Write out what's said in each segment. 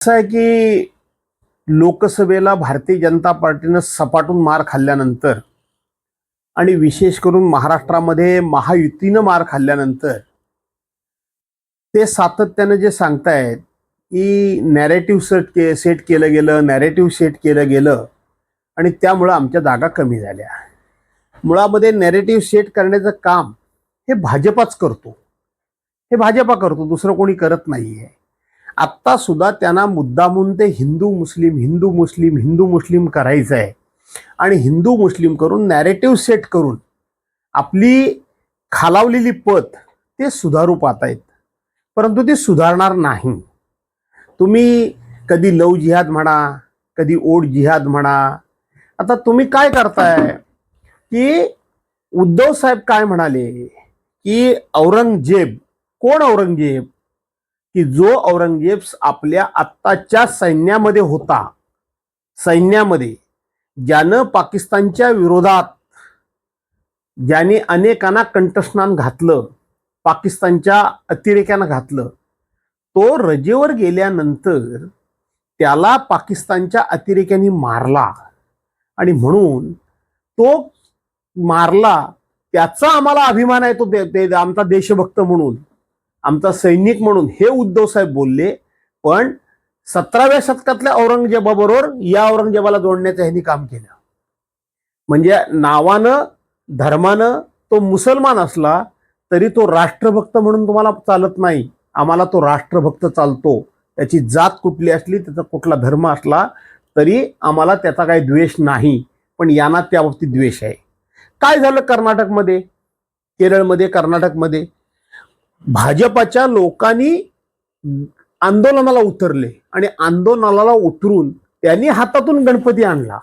असं आहे की लोकसभेला भारतीय जनता पार्टीनं सपाटून मार खाल्ल्यानंतर आणि विशेष करून महाराष्ट्रामध्ये महायुतीनं मार खाल्ल्यानंतर ते सातत्यानं जे सांगतायत की नॅरेटिव्ह सेट केलं गेलं, नॅरेटिव्ह सेट केलं गेलं आणि त्यामुळं आमच्या जागा कमी झाल्या. मुळामध्ये नॅरेटिव्ह सेट करण्याचं काम हे भाजपाच करतो. हे भाजपा करतो, दुसरं कोणी करत नाहीये. आत्ता सुद्धा त्यांना मुद्दामून ते हिंदू मुस्लिम हिंदू मुस्लिम हिंदू मुस्लिम करायचं आहे आणि हिंदू मुस्लिम करून नॅरेटिव्ह सेट करून आपली खालावलेली पत ते सुधारू पाहतायत, परंतु ते सुधारणार नाही. तुम्ही कधी लव जिहाद म्हणा, कधी ओढ जिहाद म्हणा. आता तुम्ही काय करताय की उद्धव साहेब काय म्हणाले की औरंगजेब, कोण औरंगजेब? की जो औरंगजेब आपल्या आत्ताच्या सैन्यामध्ये होता, सैन्यामध्ये ज्यानं पाकिस्तानच्या विरोधात ज्याने अनेकांना कंठस्नान घातलं, पाकिस्तानच्या अतिरेक्यानं घातलं, तो रजेवर गेल्यानंतर त्याला पाकिस्तानच्या अतिरेक्यांनी मारला आणि म्हणून तो मारला त्याचा आम्हाला अभिमान आहे. तो आमचा देशभक्त म्हणून, आमचा सैनिक म्हणून हे उद्धव साहेब बोलले. पण 17व्या शतकातल्या औरंगजेबाबरोबर या औरंगजेबाला जोडण्याचं ह्यांनी काम केलं. म्हणजे नावानं धर्मानं तो मुसलमान असला तरी तो राष्ट्रभक्त म्हणून तुम्हाला चालत नाही. आम्हाला तो राष्ट्रभक्त चालतो. त्याची जात कुठली असली, त्याचा कुठला धर्म असला तरी आम्हाला त्याचा काही द्वेष नाही. पण यांना त्या बाबतीत द्वेष आहे. काय झालं कर्नाटकमध्ये, केरळमध्ये, कर्नाटकमध्ये भाजपाच्या लोकांनी आंदोलनाला उतरले आणि आंदोलनाला उतरून त्यांनी हातातून गणपती आणला.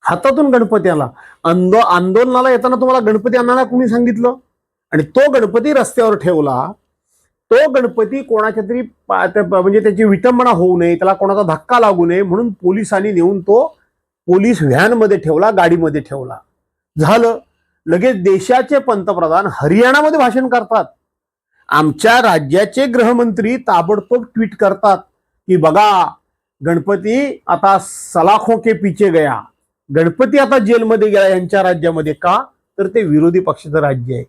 हातातून गणपती आणला. आंदोलनाला येताना तुम्हाला गणपती आणायला कोणी सांगितलं? आणि तो गणपती रस्त्यावर ठेवला. तो गणपती कोणाच्या तरी म्हणजे त्याची विटंबना होऊ नये, त्याला कोणाचा धक्का लागू नये म्हणून पोलिसांनी नेऊन तो पोलीस व्हॅनमध्ये ठेवला, गाडीमध्ये ठेवला. झालं. लगेच देशाचे पंतप्रधान हरियाणामध्ये भाषण करतात. आमच्या राज्याचे गृहमंत्री ताबडतोब ट्विट करतात की बघा गणपती आता सलाखों के पीछे गया, गणपती आता जेलमध्ये गेला यांच्या राज्यामध्ये. का? तर ते विरोधी पक्षाचं राज्य आहे.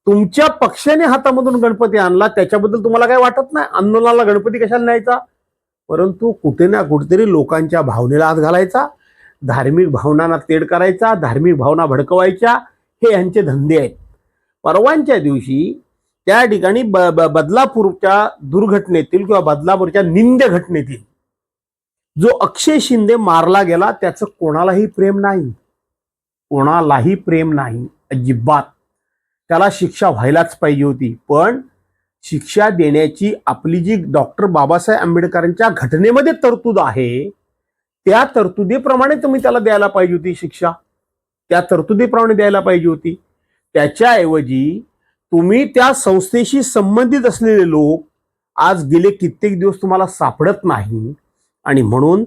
तुमच्या पक्षाने हातामधून गणपती आणला त्याच्याबद्दल तुम्हाला काय वाटत नाही? आंदोलनाला गणपती कशाला न्यायचा? परंतु कुठे ना कुठेतरी लोकांच्या भावनेला हात घालायचा, धार्मिक भावनांना तेढ करायचा, धार्मिक भावना भडकवायच्या, हे यांचे धंदे आहेत. परवांच्या दिवशी त्या ठिकाणी बदलापूरच्या दुर्घटनेतील किंवा बदलापूरच्या निंद्य घटनेतील जो अक्षय शिंदे मारला गेला त्याचं कोणालाही प्रेम नाही, कोणालाही प्रेम नाही अजिबात. त्याला शिक्षा व्हायलाच पाहिजे होती. पण शिक्षा देण्याची आपली जी डॉक्टर बाबासाहेब आंबेडकरांच्या घटनेमध्ये तरतूद आहे त्या तरतुदीप्रमाणे तुम्ही त्याला द्यायला पाहिजे होती शिक्षा. त्या तरतुदीप्रमाणे द्यायला पाहिजे होती. त्याच्याऐवजी तुम्ही त्या संस्थेशी संबंधित असलेले लोक आज गेले कित्येक दिवस तुम्हाला सापडत नाही आणि म्हणून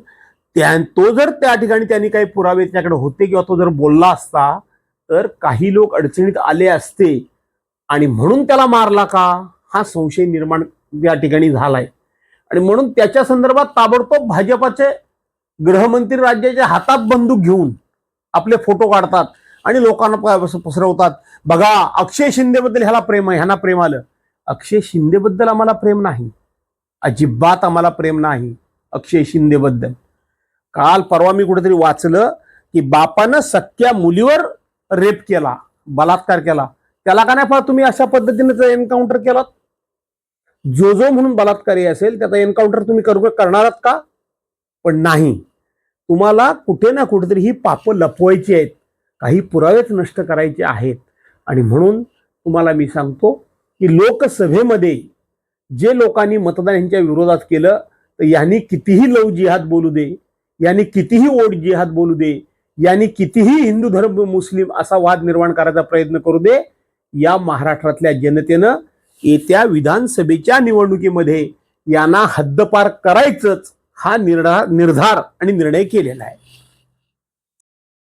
तो जर त्या ठिकाणी त्यांनी काही पुरावे त्याच्याकडे होते किंवा तो जर बोलला असता तर काही लोक अडचणीत आले असते आणि म्हणून त्याला मारला का हा संशय निर्माण या ठिकाणी झालाय. आणि म्हणून त्याच्या संदर्भात ताबडतोब भाजपाचे गृहमंत्री राज्याच्या हातात बंदूक घेऊन आपले फोटो काढतात आणि लोकांना पसरवतात. बघा अक्षय शिंदेबद्दल ह्याला प्रेम आहे, ह्यांना प्रेम आलं. अक्षय शिंदेबद्दल आम्हाला प्रेम नाही, अजिबात आम्हाला प्रेम नाही अक्षय शिंदेबद्दल. काल परवा मी कुठेतरी वाचलं की बापानं सख्या मुलीवर रेप केला, बलात्कार केला, त्याला का नाही तुम्ही अशा पद्धतीने एन्काउंटर केलात? जो म्हणून बलात्कारी असेल त्याचा एन्काउंटर तुम्ही करणार आहात का? पण नाही. तुम्हाला कुठे ना कुठेतरी ही पापं लपवायची आहेत, काही पुरावेच नष्ट करायचे आहेत. आणि म्हणून तुम्हाला मी सांगतो की लोकसभेमध्ये जे लोकांनी मतदान यांच्या विरोधात केलं तर यांनी कितीही लव जिहाद बोलू दे, यांनी कितीही ओढ जिहाद बोलू दे, यांनी कितीही हिंदू धर्म मुस्लिम असा वाद निर्माण करायचा प्रयत्न करू दे, या महाराष्ट्रातल्या जनतेनं येत्या विधानसभेच्या निवडणुकीमध्ये यांना हद्दपार करायचंच हा निर्धार आणि निर्णय केलेला आहे.